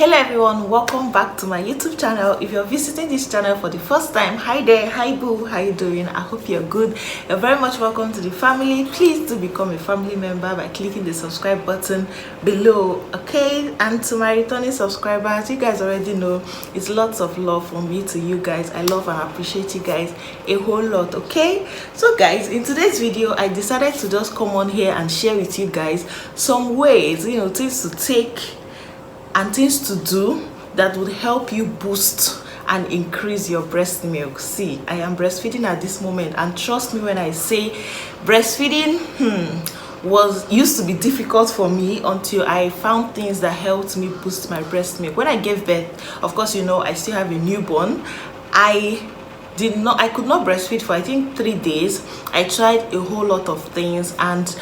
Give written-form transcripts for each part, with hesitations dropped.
Hello everyone, welcome back to my YouTube channel. If you're visiting this channel for the first time, hi there, hi boo, how you doing? I hope you're good. You're very much welcome to the family. Please do become a family member by clicking the subscribe button below, okay? And to my returning subscribers, you guys already know it's lots of love from me to you guys. I love and appreciate you guys a whole lot, okay? So guys, in today's video I decided to just come on here and share with you guys some ways, things to take and things to do that would help you boost and increase your breast milk. See, I am breastfeeding at this moment, and trust me when I say breastfeeding used to be difficult for me until I found things that helped me boost my breast milk. When I gave birth, of course, I still have a newborn. I could not breastfeed for I think 3 days. I tried a whole lot of things and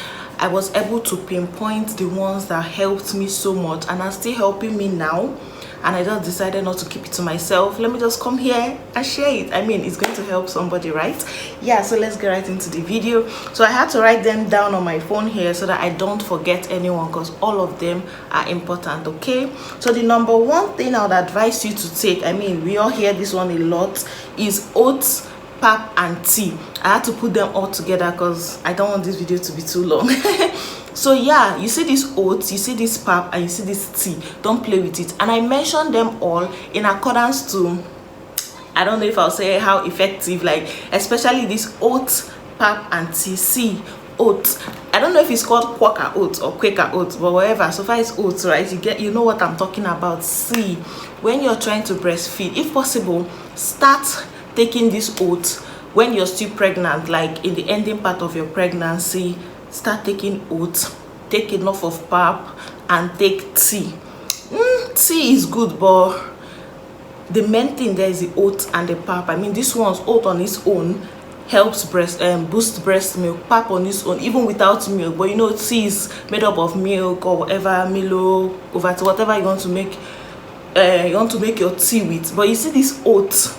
I was able to pinpoint the ones that helped me so much and are still helping me now, and I just decided not to keep it to myself. Let me just come here and share it. I mean, it's going to help somebody, right? Yeah, so let's get right into the video. So I had to write them down on my phone here so that I don't forget anyone, because all of them are important, okay? So the number one thing I would advise you to take, I mean, we all hear this one a lot, is Oats Pop and Tea. I had to put them all together because I don't want this video to be too long. So yeah, you see this oats, you see this pap, and you see this tea. Don't play with it. And I mentioned them all in accordance to, I don't know if I'll say how effective, like especially this oats, pap and tea. See, oats, I don't know if it's called Quaker oats or Quaker oats, but whatever, so far it's oats, right? You know what I'm talking about. See, when you're trying to breastfeed, if possible, start taking this oats when you're still pregnant, like in the ending part of your pregnancy. Start taking oats, take enough of pap, and take tea. Tea is good, but the main thing there is the oats and the pap. I mean, this one's oat on its own helps boost breast milk. Pap on its own, even without milk, but tea is made up of milk or whatever, Milo, over to whatever you want to make your tea with. But you see this oats,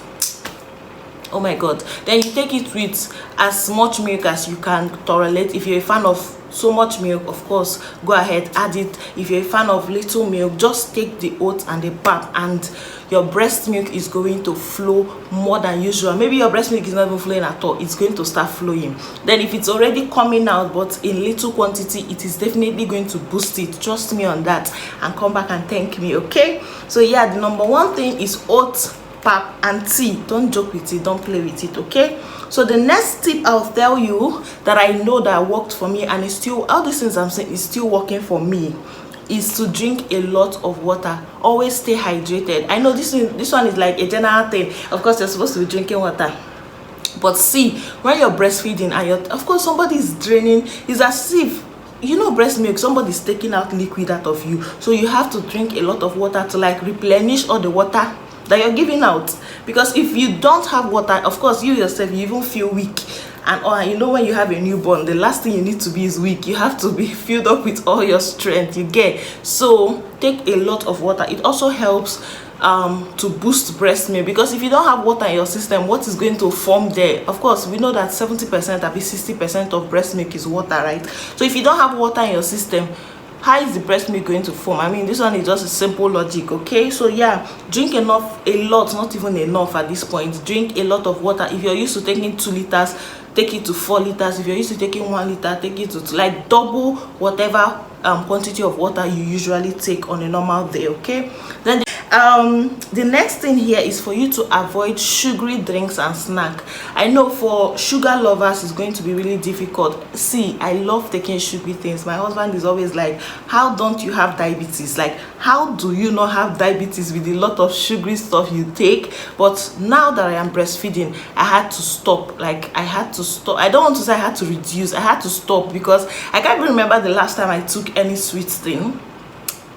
oh my god, then you take it with as much milk as you can tolerate. If you're a fan of so much milk, of course, go ahead, add it. If you're a fan of little milk, just take the oats and the pap, and your breast milk is going to flow more than usual. Maybe your breast milk is not even flowing at all, it's going to start flowing. Then if it's already coming out but in little quantity, it is definitely going to boost it. Trust me on that, and come back and thank me, okay? So yeah, the number one thing is oats, pap and tea. Don't joke with it, don't play with it, okay? So the next tip I'll tell you that I know that worked for me, and it's still, all these things I'm saying is still working for me, is to drink a lot of water. Always stay hydrated. I know this one is like a general thing. Of course, you're supposed to be drinking water, but see, when you're breastfeeding and of course somebody is draining, it's as if, breast milk, somebody's taking out liquid out of you, so you have to drink a lot of water to like replenish all the water that you're giving out. Because if you don't have water, of course you yourself, you even feel weak. And when you have a newborn, the last thing you need to be is weak. You have to be filled up with all your strength, you get. So take a lot of water. It also helps to boost breast milk, because if you don't have water in your system, what is going to form there? Of course, we know that 70% or 60% of breast milk is water, right? So if you don't have water in your system, how is the breast milk going to form? I mean, this one is just a simple logic, okay? So yeah, drink a lot, not even enough at this point. Drink a lot of water. If you're used to taking 2 liters, take it to 4 liters. If you're used to taking 1 liter, take it to like double whatever quantity of water you usually take on a normal day, okay? Then the next thing here is for you to avoid sugary drinks and snack. I know for sugar lovers it's going to be really difficult. See, I love taking sugary things. My husband is always like, how don't you have diabetes? Like, how do you not have diabetes with a lot of sugary stuff you take? But now that I am breastfeeding, I had to stop. I don't want to say I had to reduce, I had to stop, because I can't remember the last time I took any sweet thing.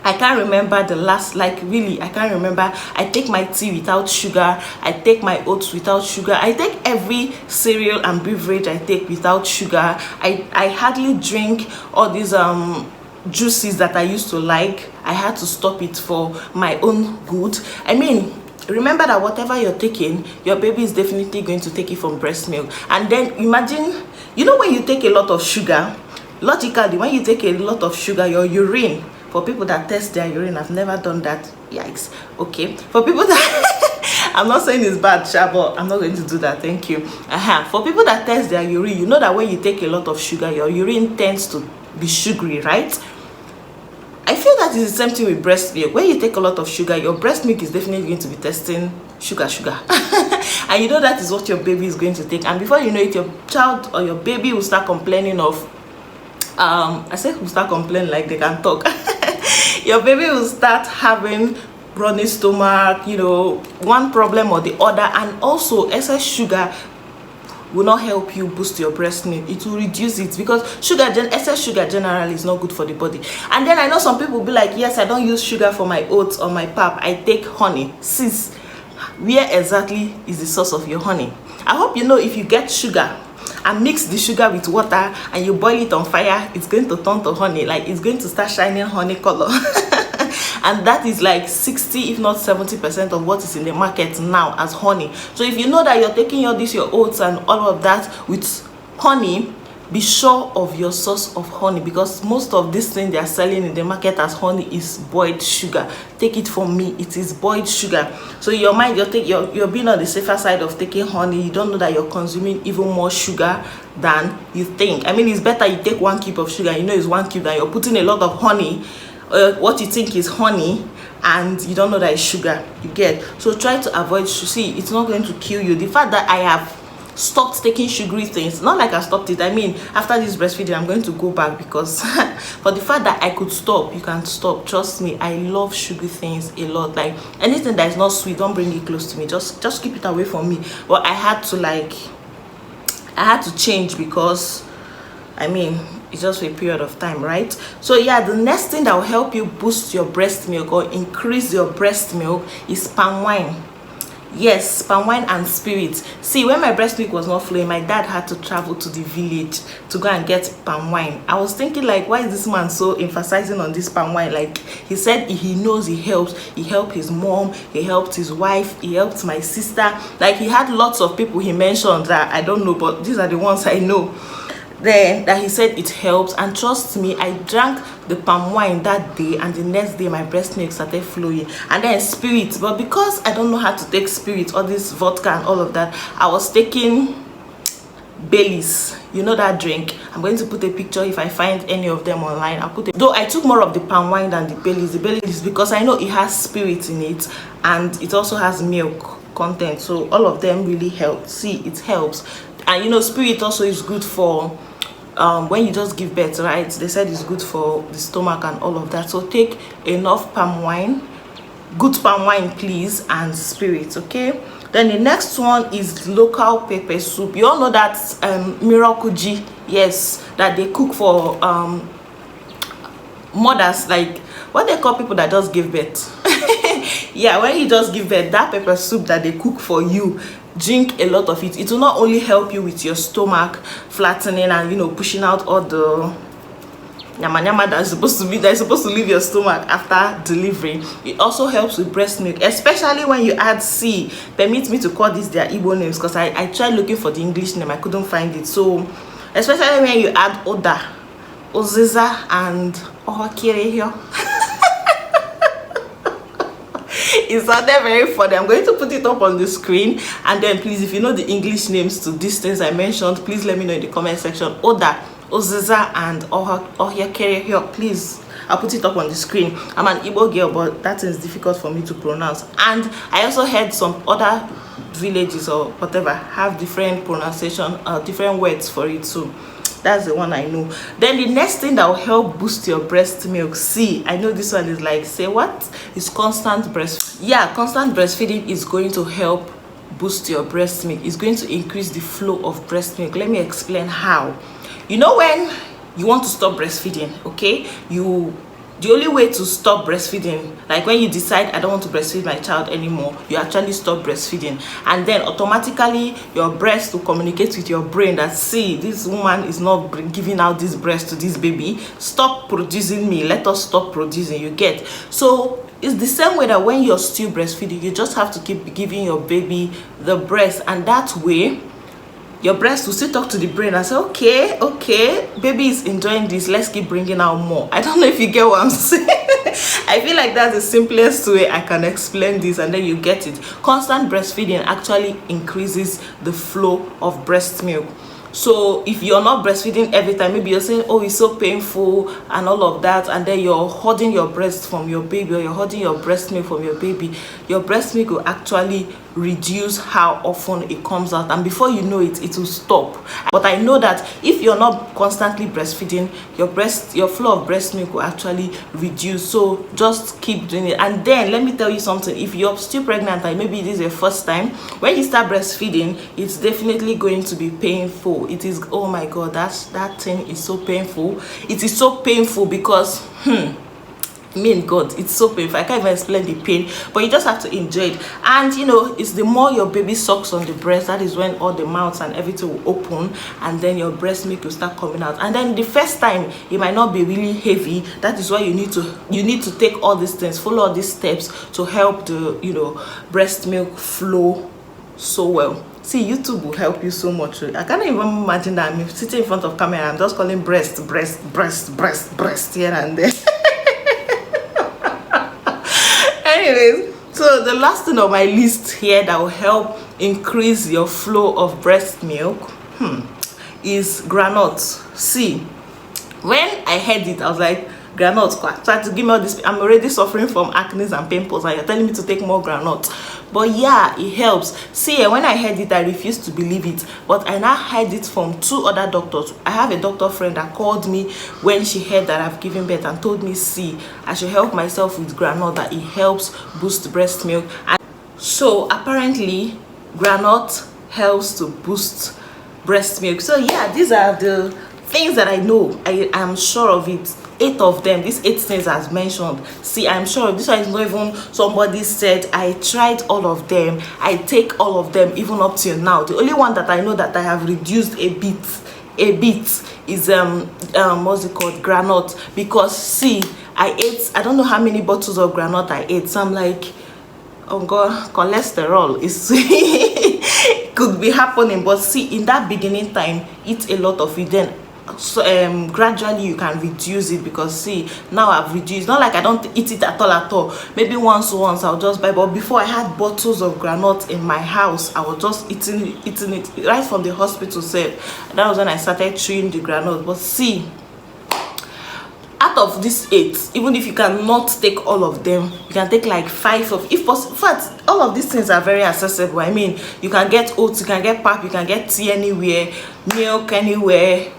I can't remember the last, I can't remember. I take my tea without sugar. I take my oats without sugar. I take every cereal and beverage I take without sugar. I hardly drink all these juices that I used to like. I had to stop it for my own good. I mean, remember that whatever you're taking, your baby is definitely going to take it from breast milk. And then imagine, when you take a lot of sugar, logically, when you take a lot of sugar, your urine For people that test their urine, I've never done that. Yikes. Okay. For people that I'm not saying it's bad, but I'm not going to do that. Thank you. For people that test their urine, you know that when you take a lot of sugar, your urine tends to be sugary, right? I feel that is the same thing with breast milk. When you take a lot of sugar, your breast milk is definitely going to be testing sugar. And you know that is what your baby is going to take. And before you know it, your child or your baby will start complaining of I said will start complaining like they can talk. Your baby will start having runny stomach, you know, one problem or the other. And also excess sugar will not help you boost your breast milk. It will reduce it, because excess sugar generally is not good for the body. And then I know some people will be like, yes, I don't use sugar for my oats or my pap, I take honey. Sis, where exactly is the source of your honey? I hope you know if you get sugar and mix the sugar with water and you boil it on fire, it's going to turn to honey. Like, it's going to start shining honey color. And that is like 60 if not 70% of what is in the market now as honey. So if you know that you're taking your oats and all of that with honey, be sure of your source of honey, because most of this thing they are selling in the market as honey is boiled sugar. Take it from me, it is boiled sugar. So in your mind, you're being on the safer side of taking honey. You don't know that you're consuming even more sugar than you think. I mean, it's better you take 1 cube of sugar, you know it's 1 cube, than you're putting a lot of honey, what you think is honey, and you don't know that it's sugar. You get? So try to avoid. See, it's not going to kill you. The fact that I have stopped taking sugary things, not like I stopped it, I mean after this breastfeeding I'm going to go back, because for the fact that I could stop, you can stop. Trust me, I love sugary things a lot. Like, anything that is not sweet, don't bring it close to me. Just keep it away from me. But I had to change, because I mean it's just for a period of time, right? So yeah, the next thing that will help you boost your breast milk or increase your breast milk is palm wine. Yes, palm wine and spirit. See, when my breast milk was not flowing, my dad had to travel to the village to go and get palm wine. I was thinking, like, why is this man so emphasizing on this palm wine? Like, he said he knows he helps. He helped his mom, he helped his wife, he helped my sister. Like, he had lots of people he mentioned that I don't know, but these are the ones I know. Then that he said it helps, and trust me, I drank the palm wine that day, and the next day my breast milk started flowing. And then spirit, but because I don't know how to take spirit, all this vodka and all of that, I was taking Baileys. You know that drink? I'm going to put a picture if I find any of them online. I'll put it. Though I took more of the palm wine than the Baileys. The Baileys, because I know it has spirit in it, and it also has milk content, so all of them really help. See, it helps. And you know, spirit also is good for when you just give birth, right? They said it's good for the stomach and all of that. So take enough palm wine, good palm wine please, and spirit. Okay, then the next one is local pepper soup. You all know that miracle G, yes, that they cook for mothers, like what they call people that just give birth. Yeah, when you just give birth, that pepper soup that they cook for you, drink a lot of it. It will not only help you with your stomach flattening and, you know, pushing out all the nyama that's supposed to leave your stomach after delivery. It also helps with breast milk, especially when you add C. Permit me to call this their Igbo names, because I tried looking for the English name, I couldn't find it. So especially when you add Oda, Oziza, and Ohakire here. It sounded very funny. I'm going to put it up on the screen, and then please, if you know the English names to these things I mentioned, please let me know in the comment section. Oda, Oziza, and Ohakere, please, I'll put it up on the screen. I'm an Igbo girl, but that is difficult for me to pronounce. And I also heard some other villages or whatever have different pronunciation, different words for it. So that's the one I know. Then the next thing that will help boost your breast milk, see, I know this one is like, say what? Is constant breastfeeding. Yeah, constant breastfeeding is going to help boost your breast milk. It's going to increase the flow of breast milk. Let me explain how. You know, when you want to stop breastfeeding, okay, the only way to stop breastfeeding, like when you decide I don't want to breastfeed my child anymore, you actually stop breastfeeding, and then automatically your breast will communicate with your brain that, see, this woman is not giving out this breast to this baby, stop producing me, let us stop producing. You get? So it's the same way that when you're still breastfeeding, you just have to keep giving your baby the breast, and that way your breast will still talk to the brain and say, okay, baby is enjoying this, let's keep bringing out more. I don't know if you get what I'm saying. I feel like that's the simplest way I can explain this, and then you get it. Constant breastfeeding actually increases the flow of breast milk. So if you're not breastfeeding every time, maybe you're saying, oh, it's so painful and all of that, and then you're holding your breast from your baby, or you're holding your breast milk from your baby, your breast milk will actually reduce how often it comes out, and before you know it, it will stop. But I know that if you're not constantly breastfeeding, your flow of breast milk will actually reduce. So just keep doing it. And then let me tell you something, if you're still pregnant and maybe this is your first time, when you start breastfeeding, it's definitely going to be painful. It is, oh my god, that thing is so painful. It is so painful because God, it's so painful. I can't even explain the pain, but you just have to enjoy it. And you know, it's the more your baby sucks on the breast, that is when all the mouths and everything will open, and then your breast milk will start coming out. And then the first time it might not be really heavy. That is why you need to take all these things, follow all these steps to help the, you know, breast milk flow so well. See, YouTube will help you so much. I can't even imagine that I'm sitting in front of camera and I'm just calling breast here and there. Anyways, so the last thing on my list here that will help increase your flow of breast milk is Groundnut C. When I heard it, I was like, Groundnut, try to give me all this. I'm already suffering from acne and pimples, and you're telling me to take more groundnut. But yeah, it helps. See, when I heard it, I refused to believe it, but I now heard it from 2 other doctors. I have a doctor friend that called me when she heard that I've given birth and told me, see, I should help myself with groundnut, that it helps boost breast milk. And so apparently groundnut helps to boost breast milk. So yeah, these are the things that I know. I am sure of it. 8 of them, these 8 things as mentioned. See, I'm sure this one is not even somebody said. I tried all of them. I take all of them even up till now. The only one that I know that I have reduced a bit is what's it called, groundnut. Because see, I don't know how many bottles of groundnut I ate. So I'm like, oh god, cholesterol is could be happening. But see, in that beginning time, eat a lot of it, then so gradually you can reduce it. Because see, now I've reduced. Not like I don't eat it at all. Maybe once I'll just buy. But before, I had bottles of groundnut in my house. I was just eating it right from the hospital self. That was when I started chewing the groundnut. But see, out of these 8, even if you cannot take all of them, you can take like 5 of, if possible. In fact, all of these things are very accessible. I mean, you can get oats, you can get pap, you can get tea anywhere, milk anywhere,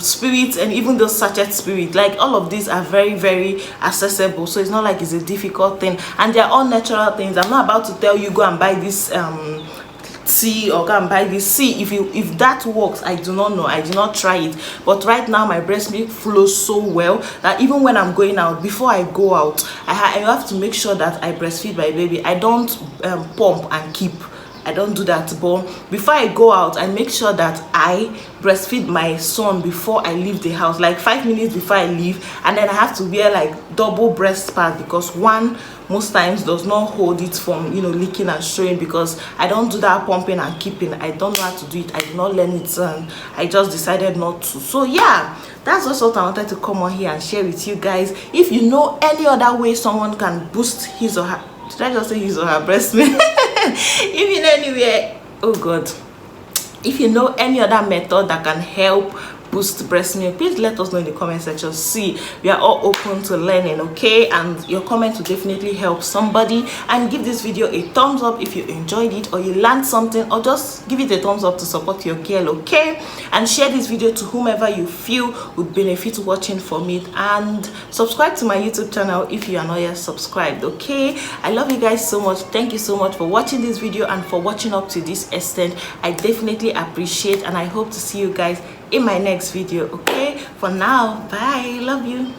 spirit, and even those sachet spirit. Like, all of these are very, very accessible. So it's not like it's a difficult thing, and they're all natural things. I'm not about to tell you go and buy this tea or go and buy this. See, if that works, I do not know. I did not try it, but right now my breast milk flows so well that even when I'm going out, before I go out, I have to make sure that I breastfeed my baby. I don't pump and keep. I don't do that. But before I go out, I make sure that I breastfeed my son before I leave the house, like 5 minutes before I leave. And then I have to wear like double breast pad, because one most times does not hold it from, you know, leaking and showing. Because I don't do that pumping and keeping. I don't know how to do it. I did not learn it, and I just decided not to. So yeah, that's also what I wanted to come on here and share with you guys. If you know any other way someone can boost his or her, did I just say his or her breast milk? If you know anywhere, oh god, if you know any other method that can help boost breast milk, please let us know in the comment section. See, we are all open to learning, okay? And your comments will definitely help somebody. And give this video a thumbs up if you enjoyed it, or you learned something, or just give it a thumbs up to support your girl, okay? And share this video to whomever you feel would benefit watching from it. And subscribe to my YouTube channel if you are not yet subscribed, okay? I love you guys so much. Thank you so much for watching this video and for watching up to this extent. I definitely appreciate, and I hope to see you guys in my next video, okay? For now, bye. Love you.